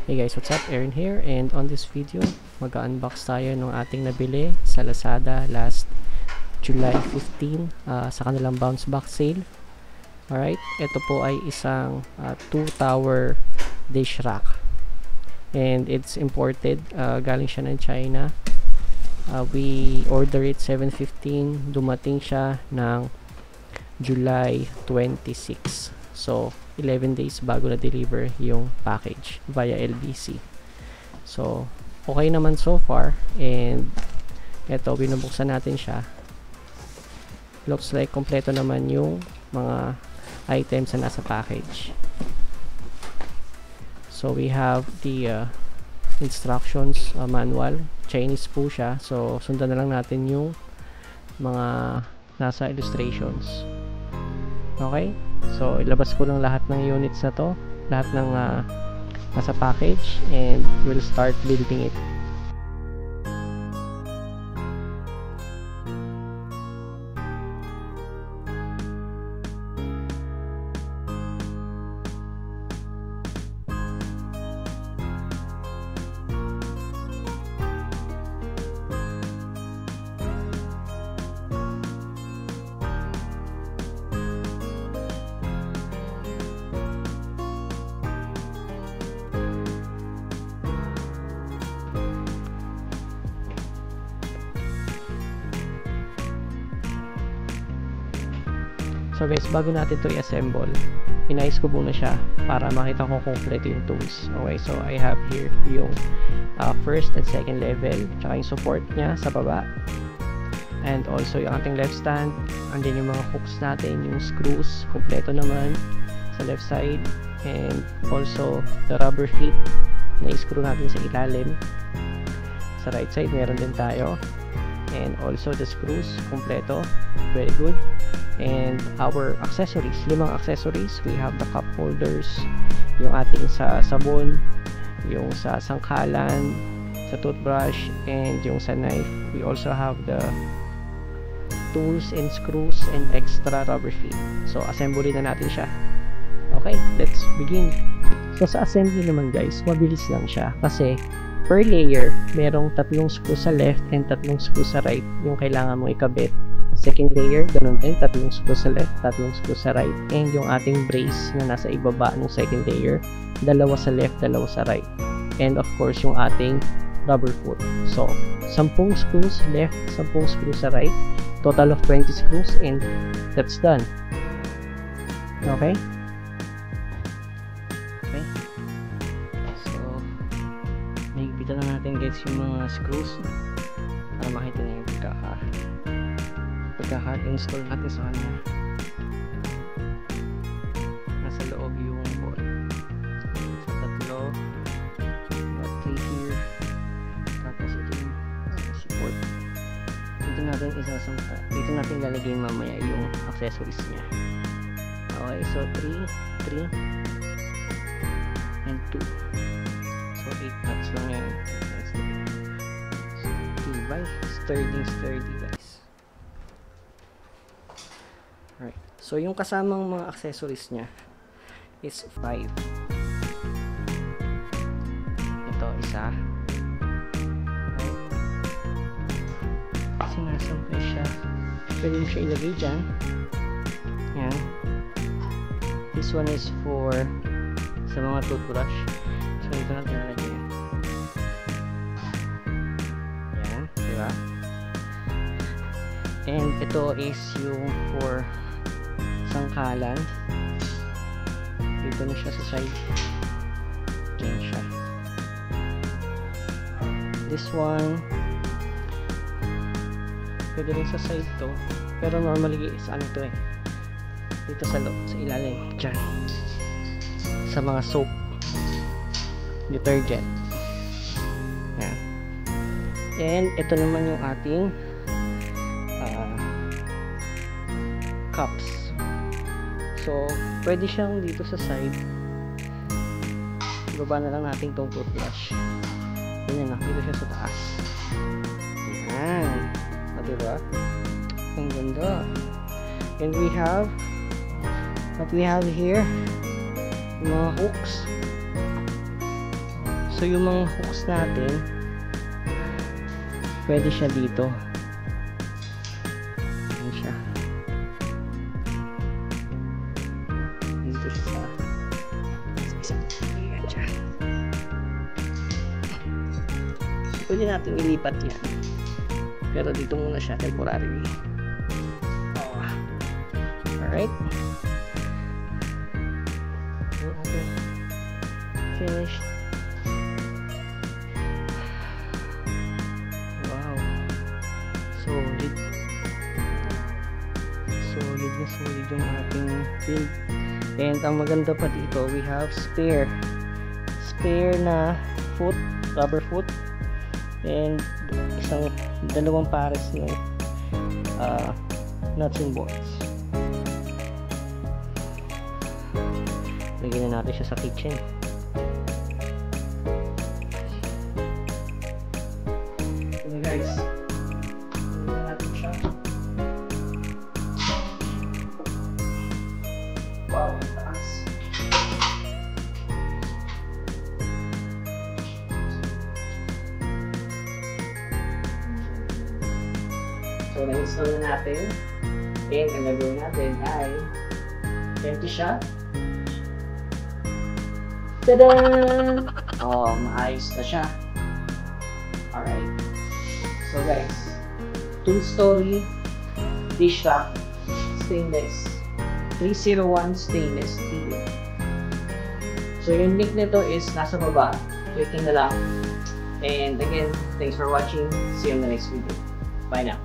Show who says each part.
Speaker 1: Hey guys, what's up? Aaron here, and on this video, mag-unbox tayo ng ating nabili sa Lazada last July 15 sa kanilang bounce back sale. Alright, ito po ay isang 2-tower dish rack, and it's imported, galing siya ng China. We order it 7/15, dumating siya ng July 26. So 11 days bago na deliver yung package via LBC. So okay naman so far, and eto, binubuksan natin siya. Looks like kompleto naman yung mga items na nasa package. So we have the instructions manual. Chinese po siya, so sundan na lang natin yung mga nasa illustrations. Okay, so ilabas ko lang lahat ng units na to, lahat ng nasa package, and we'll start building it. So guys, bago natin to i-assemble, inayos ko muna siya para makita ko kung kompleto yung tools. Okay, so I have here yung first and second level, tsaka yung support niya sa baba, and also yung ating left stand, and then yung mga hooks natin, yung screws, kompleto naman sa left side, and also the rubber feet na i-screw natin sa ilalim. Sa right side meron din tayo, and also the screws, kompleto, very good. And our accessories, 5 accessories. We have the cup holders, yung ating sa sabon, yung sa sangkalan, sa toothbrush, and yung sa knife. We also have the tools and screws and extra rubber feet. So assembly na natin siya. Okay, let's begin. So sa assembly naman guys, mabilis lang siya kasi per layer merong 3 screws sa left and 3 screws sa right yung kailangan mong ikabit. Second layer, ganun din, 3 screws sa left, 3 screws sa right, and yung ating brace na nasa ibaba ng second layer, 2 sa left, 2 sa right, and of course yung ating rubber foot. So 10 screws left, 10 screws sa right, total of 20 screws, and that's done. Okay, so mahigpitan na natin guys yung mga screws para makita na yung pagkaka-install natin sa kanya. Nasa loob yung ball. So 3 here, tapos ito yung support. Dito natin lalagay mamaya yung accessories niya. Okay, so 3 and 2, so 8 nuts lang yan. So tibay, sturdy guys. Alright, so yung kasamang mga accessories niya is 5. Ito, isa. Alright, sinasampay siya. Pwede mo siya ilagay dyan. Yan. This one is for sa mga toothbrush. So ito natin nalagay yan. Yan, diba? And ito is yung for sangkalan. Dito na siya sa side. Diyan siya. This one, pwede rin sa side to, pero normally sa ano to dito sa ilalim, dyan, sa mga soap, detergent. Yan. And ito naman yung ating cups. So pwede siyang dito sa side. Ibaba na lang natin itong toothbrush. Ganyan na, dito siya sa taas. Yan. Diba? Ang ganda. And we have what we have here, mga hooks. So yung mga hooks natin, pwede siya dito. Ayan siya. Dito siya sa isa. Ayan siya. Pwede natin ilipat yan. Pero dito muna siya temporarily. Alright. Finished. Wow. Solid. Solid na solid yung ating build. And ang maganda pa dito, we have spare na foot, rubber foot, and dalawang pares ng nuts and bolts. Lagyan na natin siya sa kitchen. So guys, lagyan natin siya. Wow, taas. So na-install na natin. And ang gagawin natin ay empty siya. Tada! Oh, maayos na siya. Alright. So guys, 2-story dish rack, stainless, 301 stainless steel. So yung link nito is nasa baba. Clicking na lang. And again, thanks for watching. See you in the next video. Bye now.